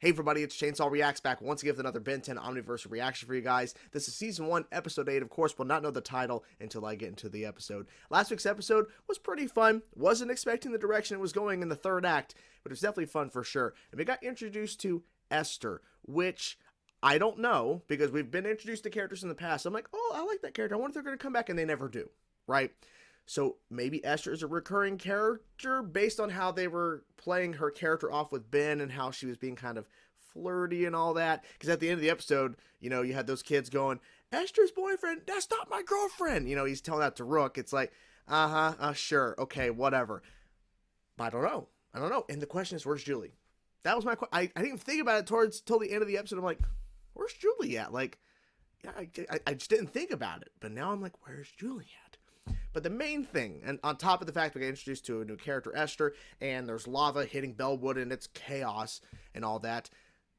Hey everybody, it's Chainsaw Reacts back once again with another Ben 10 Omniverse reaction for you guys. This is Season 1, Episode 8. Of course, we'll not know the title until I get into the episode. Last week's episode was pretty fun. Wasn't expecting the direction it was going in the third act, but it was definitely fun for sure. And we got introduced to Esther, which I don't know, because we've been introduced to characters in the past. I'm like, oh, I like that character. I wonder if they're going to come back, and they never do, right? So maybe Esther is a recurring character based on how they were playing her character off with Ben and how she was being kind of flirty and all that. Because at the end of the episode, you know, you had those kids going, Esther's boyfriend, that's not my girlfriend. You know, he's telling that to Rook. It's like, sure, okay, whatever. But I don't know. And the question is, where's Julie? That was my question. I didn't even think about it till the end of the episode. I'm like, where's Julie at? Like, yeah, I just didn't think about it. But now I'm like, where's Julie at? But the main thing, and on top of the fact we get introduced to a new character, Esther, and there's lava hitting Bellwood and it's chaos and all that,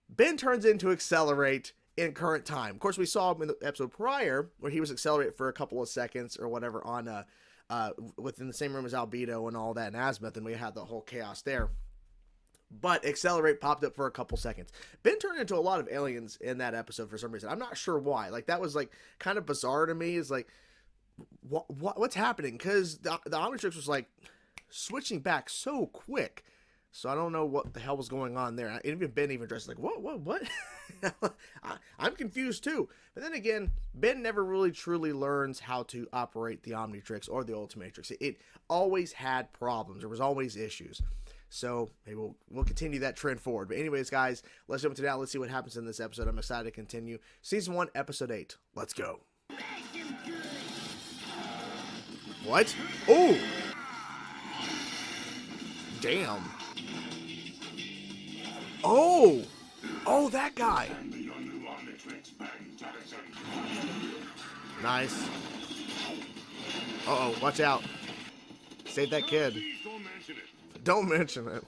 Ben turns into Accelerate in current time. Of course, we saw him in the episode prior where he was Accelerate for a couple of seconds or whatever on within the same room as Albedo and all that and Azimuth, and we had the whole chaos there. But Accelerate popped up for a couple seconds. Ben turned into a lot of aliens in that episode for some reason. I'm not sure why. Like, that was like kind of bizarre to me. Is like, what's happening? Because the Omnitrix was like switching back so quick, so I don't know what the hell was going on there. Even Ben dressed like, what? I'm confused too. But then again, Ben never really truly learns how to operate the Omnitrix or the Ultimatrix. It always had problems. There was always issues. So maybe we'll continue that trend forward. But anyways, guys, let's jump into that. Let's see what happens in this episode. I'm excited to continue. Season 1, Episode 8. Let's go. What? Oh! Damn. Oh! Oh, that guy. Nice. Uh-oh, watch out. Save that kid. Don't mention it.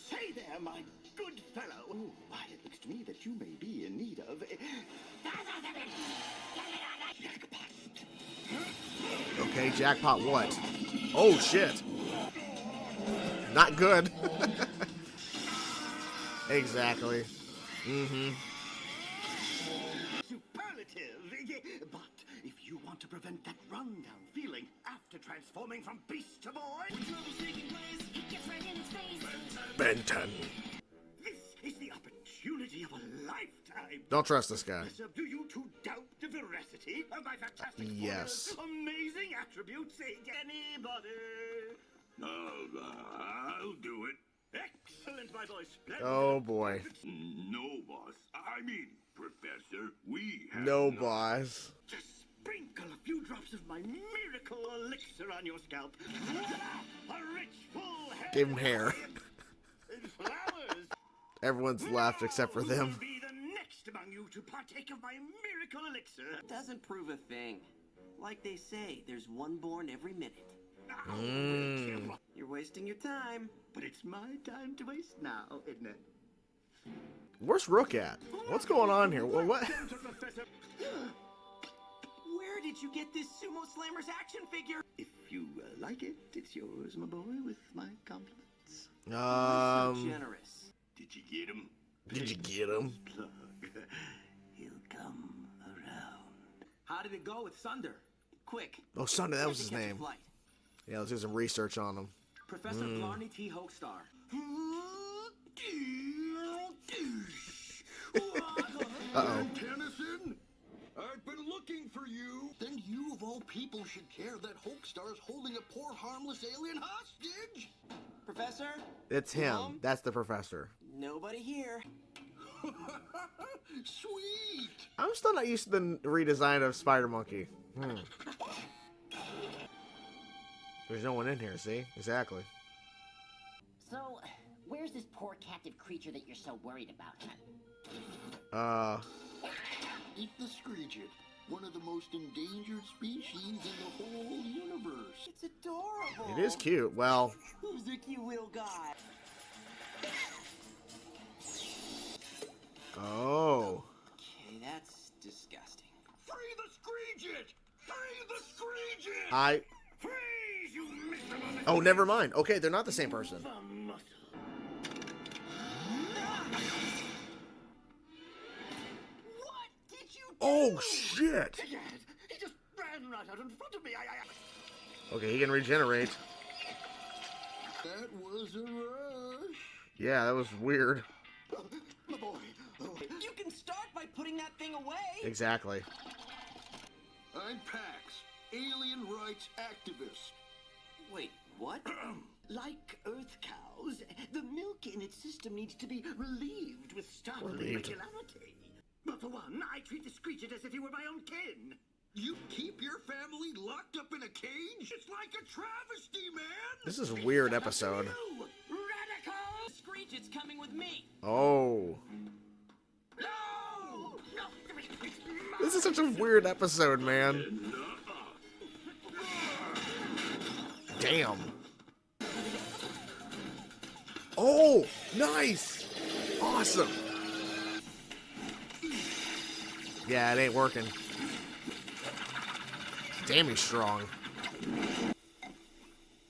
Say there, my good fellow. Oh, why, it looks to me that you may be in need of jackpot. Okay, jackpot what? Oh, shit. Not good. Exactly. Superlative. But if you want to prevent that rundown feeling after transforming from beast to boy, Ben 10. this is the opportunity of a lifetime. Don't trust this guy. Do you two doubt the veracity of my fantastic Yes. spoilers? Amazing attributes. Anybody? I'll do it. Excellent, my boy. Splendid. Oh, boy. No, boss. I mean, Professor, we have No, boss. Just sprinkle a few drops of my miracle elixir on your scalp. A rich, full head. Give him hair. And flowers. Everyone's left except for Who them. will be the next among you to partake of my miracle elixir? Doesn't prove a thing. Like they say, there's one born every minute. I'll wake him. You're wasting your time. But it's my time to waste now, isn't it? Where's Rook at? What's going on here? What? Welcome to Professor. Where did you get this Sumo Slammers action figure? If you like it, it's yours, my boy, with my compliments. So generous. Did you get him? Did you get him? Plug. He'll come around. How did it go with Sunder? Quick. Oh, Sunder, that was his Catch a name. flight. Yeah, let's do some research on him. Professor Blarney T. Hoakstar. Uh-oh. Ben Tennyson? I've been looking for you. Then you, of all people, should care that Hoakstar's holding a poor, harmless alien hostage. Professor? It's him. Mom? That's the professor. Nobody here. Sweet. I'm still not used to the redesign of Spider Monkey. There's no one in here, see? Exactly. So, where's this poor captive creature that you're so worried about? Eat the screegit, one of the most endangered species in the whole universe. It's adorable. It is cute. Well, Who's the cute little guy? oh. Okay, that's disgusting. Free the screegit! Free the screegit! I Freeze, you miserable. Oh, never mind. Okay, they're not the same person. The muscle. Oh, shit. He just ran right out in front of me. Okay, he can regenerate. That was a rush. Yeah, that was weird. My boy. Oh. You can start by putting that thing away. Exactly. I'm Pax, alien rights activist. Wait, what? Like Earth cows, the milk in its system needs to be relieved with startling Relieved. regularity. But for one, I treat the screegit as if he were my own kin. You keep your family locked up in a cage? It's like a travesty, man! This is a weird episode. You radical! Screegit's coming with me. Oh. No! No! This is such a weird episode, man. Damn. Oh, nice. Awesome. Yeah, it ain't working. Damn, he's strong.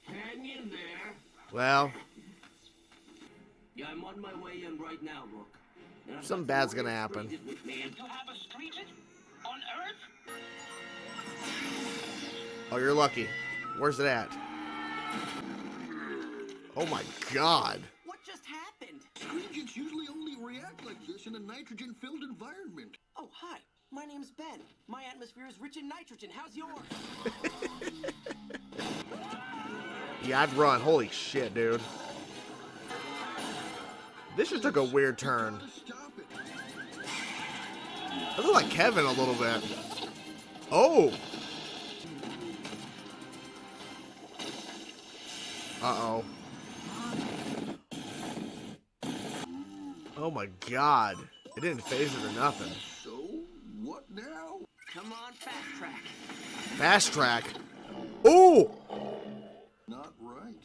Hang in there. Well, Yeah, I'm on my way in right now, Rook. And I've something got bad's some gonna more happen. Screegit with me, and You have a screegit on Earth? Oh, you're lucky. Where's it at? Oh my god. What just happened? Screegits usually only react like this in a nitrogen-filled environment. Oh, hi. My name's Ben. My atmosphere is rich in nitrogen. How's yours? Yeah, I'd run. Holy shit, dude. This just took a weird turn. Stop it. I look like Kevin a little bit. Oh. Uh-oh. Oh my god. It didn't phase it or nothing. So, what now? Come on, fast track. Fast track. Ooh! Not right.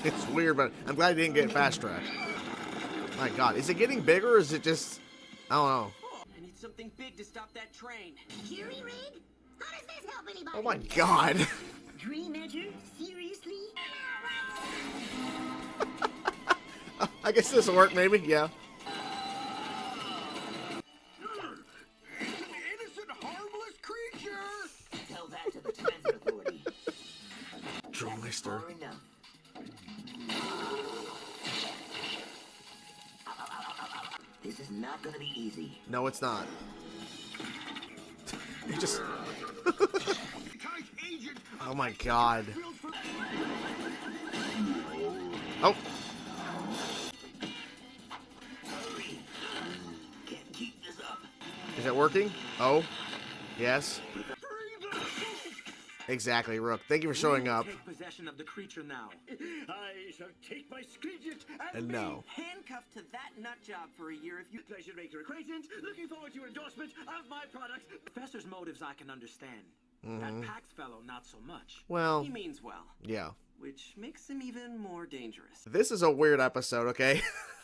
It's weird, but I'm glad he didn't get fast track. My god. Is it getting bigger or is it just... I don't know. I need something big to stop that train. Jury rig? How does this help anybody? Oh my god. Dream Edger? Seriously? I guess this will work, maybe. Yeah. An innocent, harmless creature! Tell that to the Transit Authority. Drumlister. Far enough. This is not gonna be easy. No, it's not. You just... Kai's agent! Oh my god. Oh. Can't keep this up. Is it working? Oh. Yes. Exactly, Rook. Thank you for showing up. Take possession of the creature now. I shall take my screegit And be no. Handcuffed to that nut job for a year if you... pleasure to make your acquaintance. Looking forward to your endorsement of my products. Professor's motives I can understand. That Pax fellow, not so much. Well, He means well, yeah. which makes him even more dangerous. This is a weird episode, okay?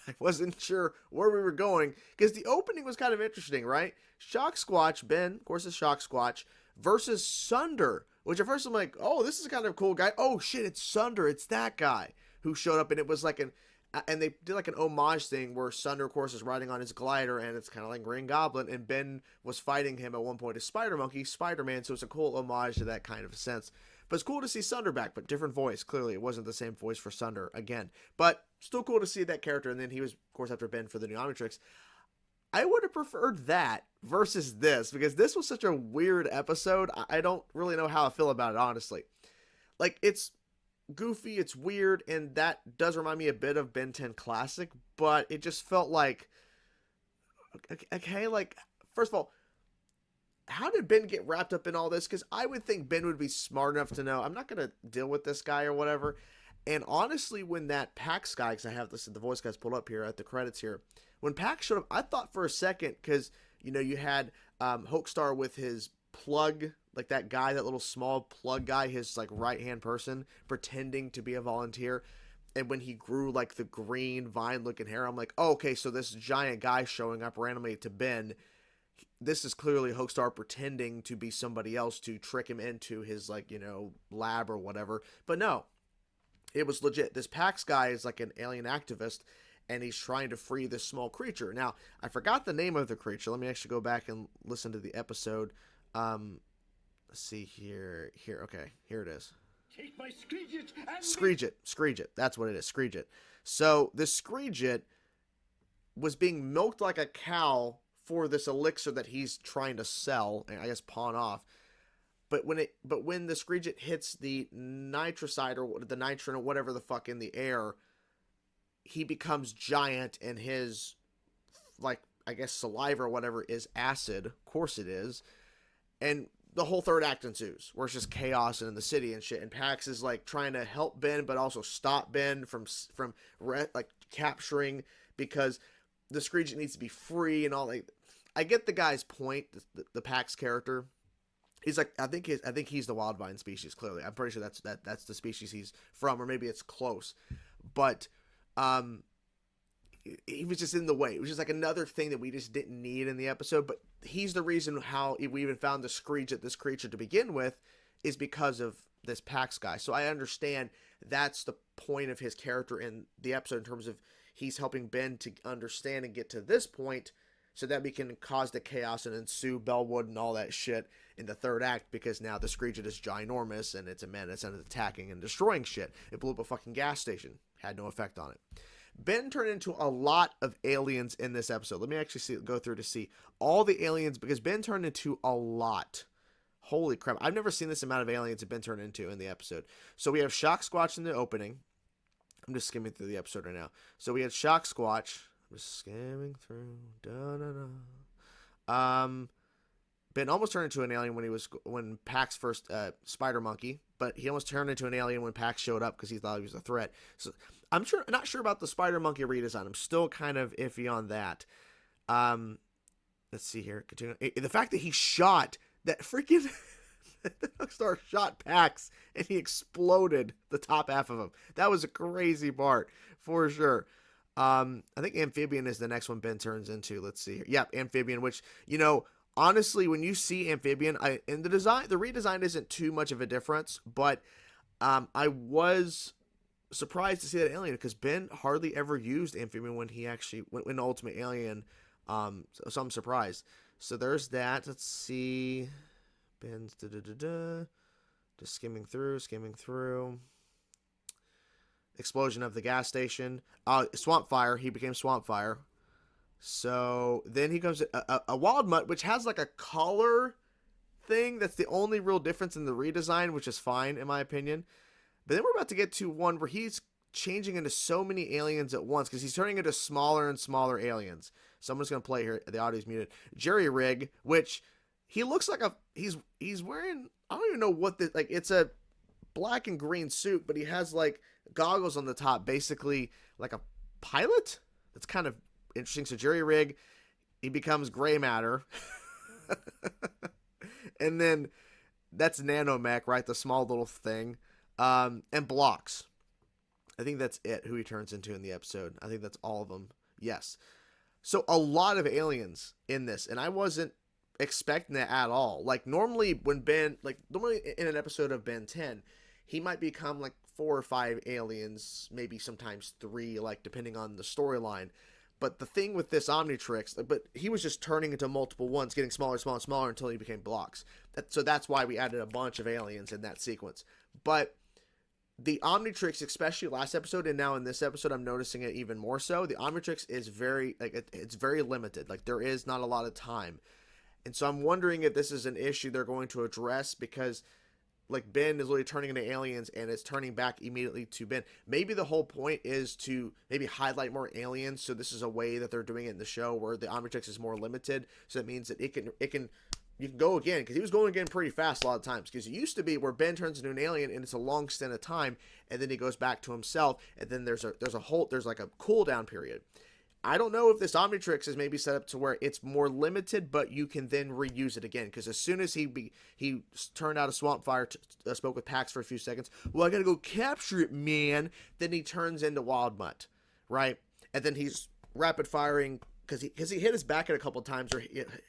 I wasn't sure where we were going because the opening was kind of interesting, right? Shock Squatch, Ben, of course, is Shock Squatch, versus Sunder, which at first I'm like, oh, this is kind of a cool guy. Oh, shit, it's Sunder. It's that guy who showed up, and it was like and they did like an homage thing where Sunder, of course, is riding on his glider, and it's kind of like Green Goblin, and Ben was fighting him at one point as Spider Monkey, Spider-Man, so it's a cool homage to that kind of a sense. But it's cool to see Sunder back, but different voice. Clearly, it wasn't the same voice for Sunder again. But still cool to see that character, and then he was, of course, after Ben for the new Omnitrix. I would have preferred that versus this, because this was such a weird episode. I don't really know how I feel about it, honestly. Like, it's goofy, it's weird, and that does remind me a bit of Ben 10 Classic, but it just felt like, okay, like, first of all, how did Ben get wrapped up in all this? Because I would think Ben would be smart enough to know, I'm not going to deal with this guy or whatever. And honestly, when that Pax guy, because I have this, the voice guys pulled up here at the credits here, when Pax showed up, I thought for a second, because, you know, you had Hoaxstar with his plug, like that guy, that little small plug guy, his like right-hand person, pretending to be a volunteer. And when he grew like the green vine-looking hair, I'm like, oh, okay, so this giant guy showing up randomly to Ben, this is clearly Hoaxstar pretending to be somebody else to trick him into his, like, you know, lab or whatever. But no, it was legit. This Pax guy is like an alien activist, and he's trying to free this small creature. Now, I forgot the name of the creature. Let me actually go back and listen to the episode. Let's see here. Okay, here it is. Take my screegit and... Screegit. That's what it is, screegit. So, this screegit was being milked like a cow for this elixir that he's trying to sell, and I guess pawn off. But when the screegit hits the nitricide or the nitrin or whatever the fuck in the air, he becomes giant, and his, like, I guess saliva or whatever is acid. Of course it is. And the whole third act ensues, where it's just chaos in the city and shit. And Pax is like trying to help Ben, but also stop Ben from like capturing, because the screegit needs to be free and all. Like, I get the guy's point. The Pax character, he's like, I think he's the Wildvine species. Clearly, I'm pretty sure that's the species he's from, or maybe it's close. But he was just in the way. It was just like another thing that we just didn't need in the episode. But he's the reason how we even found this creature to begin with, is because of this Pax guy. So I understand that's the point of his character in the episode, in terms of he's helping Ben to understand and get to this point, so that we can cause the chaos and ensue Bellwood and all that shit in the third act, because now the screegit is ginormous and it's a menace and it's attacking and destroying shit. It blew up a fucking gas station. Had no effect on it. Ben turned into a lot of aliens in this episode. Let me actually go through to see all the aliens, because Ben turned into a lot. Holy crap. I've never seen this amount of aliens that Ben turned into in the episode. So we have Shock Squatch in the opening. I'm just skimming through the episode right now. So we had Shock Squatch. I'm just skimming through. Ben almost turned into an alien when Pax first Spider Monkey, but he almost turned into an alien when Pax showed up, because he thought he was a threat. So I'm not sure about the Spider Monkey redesign. I'm still kind of iffy on that. Let's see here. Continue. The fact that he shot that freaking the Star shot Pax and he exploded the top half of him. That was a crazy part for sure. I think Amphibian is the next one Ben turns into. Let's see here. Yep, Amphibian, which, you know, honestly, when you see Amphibian, in the redesign isn't too much of a difference, but I was surprised to see that alien, because Ben hardly ever used Amphibian when he actually went in Ultimate Alien. So I'm surprised. So there's that. Let's see. Ben's just skimming through. Explosion of the gas station. Swamp Fire. He became Swamp Fire. So then he comes a Wild Mutt, which has like a color thing. That's the only real difference in the redesign, which is fine in my opinion. But then we're about to get to one where he's changing into so many aliens at once, because he's turning into smaller and smaller aliens. So I'm just gonna play here. The audio's muted. Jerry Rig, which he looks like he's wearing, I don't even know what the, like, it's a black and green suit, but he has like goggles on the top, basically like a pilot. That's kind of interesting. So Jerry Rig, he becomes gray matter. And then that's Nanomech, right? The small little thing. And Blocks. I think that's it, who he turns into in the episode. I think that's all of them. Yes. So a lot of aliens in this, and I wasn't expecting that at all. Like normally in an episode of Ben 10, he might become like 4 or 5 aliens, maybe sometimes 3, like depending on the storyline. But the thing with this Omnitrix, but he was just turning into multiple ones, getting smaller, smaller, smaller until he became Blocks. So that's why we added a bunch of aliens in that sequence. But the Omnitrix, especially last episode and now in this episode, I'm noticing it even more so. The Omnitrix is very, like, it's very limited. Like, there is not a lot of time. And so I'm wondering if this is an issue they're going to address, because, like, Ben is literally turning into aliens and it's turning back immediately to Ben. Maybe the whole point is to maybe highlight more aliens. So this is a way that they're doing it in the show, where the Omnitrix is more limited. So that means that you can go again, because he was going again pretty fast a lot of times. Because it used to be where Ben turns into an alien and it's a long stint of time, and then he goes back to himself, and then there's like a cooldown period. I don't know if this Omnitrix is maybe set up to where it's more limited, but you can then reuse it again. Because as soon as he turned out a Swamp Fire, spoke with Pax for a few seconds. Well, I gotta go capture it, man. Then he turns into Wild Mutt, right? And then he's rapid firing, because he hit his back at a couple of times, or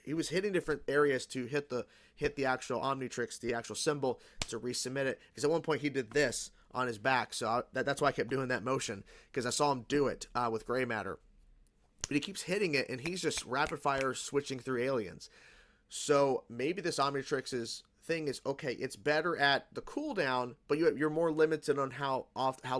he was hitting different areas to hit the actual Omnitrix, the actual symbol, to resubmit it. Because at one point he did this on his back. So that's why I kept doing that motion, because I saw him do it with gray matter. But he keeps hitting it, and he's just rapid fire switching through aliens. So maybe this Omnitrix's thing is, okay, it's better at the cooldown, but you're more limited on how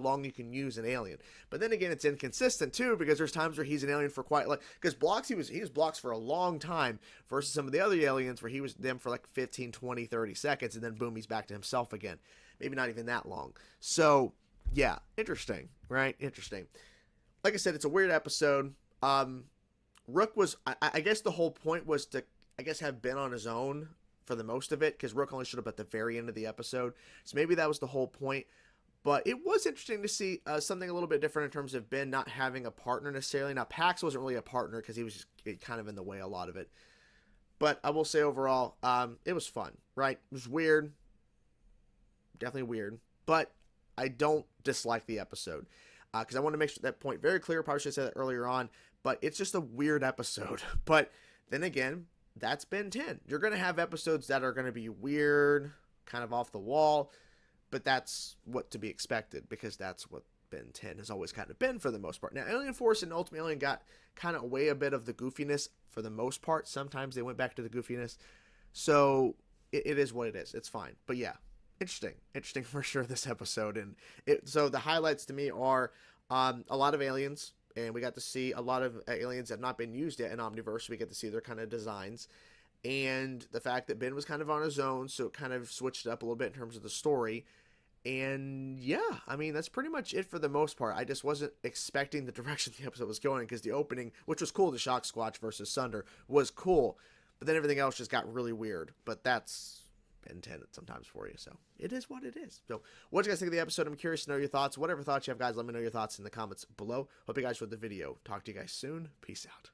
long you can use an alien. But then again, it's inconsistent too, because there's times where he's an alien for quite like, because blocks, he was blocks for a long time versus some of the other aliens where he was them for like 15, 20, 30 seconds, and then boom, he's back to himself again. Maybe not even that long. So yeah, interesting, right? Interesting. Like I said, it's a weird episode. Rook was, I guess the whole point was to, I guess, have Ben on his own for the most of it, because Rook only showed up at the very end of the episode. So maybe that was the whole point. But it was interesting to see something a little bit different in terms of Ben not having a partner necessarily. Now, Pax wasn't really a partner because he was just kind of in the way a lot of it. But I will say overall, it was fun, right? It was weird. Definitely weird. But I don't dislike the episode, because I want to make sure that point very clear. Probably should have said that earlier on. But it's just a weird episode. But then again, that's Ben 10. You're going to have episodes that are going to be weird, kind of off the wall, but that's what to be expected, because that's what Ben 10 has always kind of been for the most part. Now, Alien Force and Ultimate Alien got kind of away a bit of the goofiness for the most part. Sometimes they went back to the goofiness. So it is what it is. It's fine. But yeah, interesting for sure, this episode. And so the highlights to me are a lot of aliens. And we got to see a lot of aliens that have not been used yet in Omniverse. So we get to see their kind of designs. And the fact that Ben was kind of on his own, so it kind of switched up a little bit in terms of the story. And yeah, I mean, that's pretty much it for the most part. I just wasn't expecting the direction the episode was going, because the opening, which was cool, the Shock Squatch versus Sunder, was cool. But then everything else just got really weird. But that's Ben 10 sometimes for you. So it is what it is. So what do you guys think of the episode? I'm curious to know your thoughts. Whatever thoughts you have, guys, let me know your thoughts in the comments below. Hope you guys enjoyed the video. Talk to you guys soon. Peace out.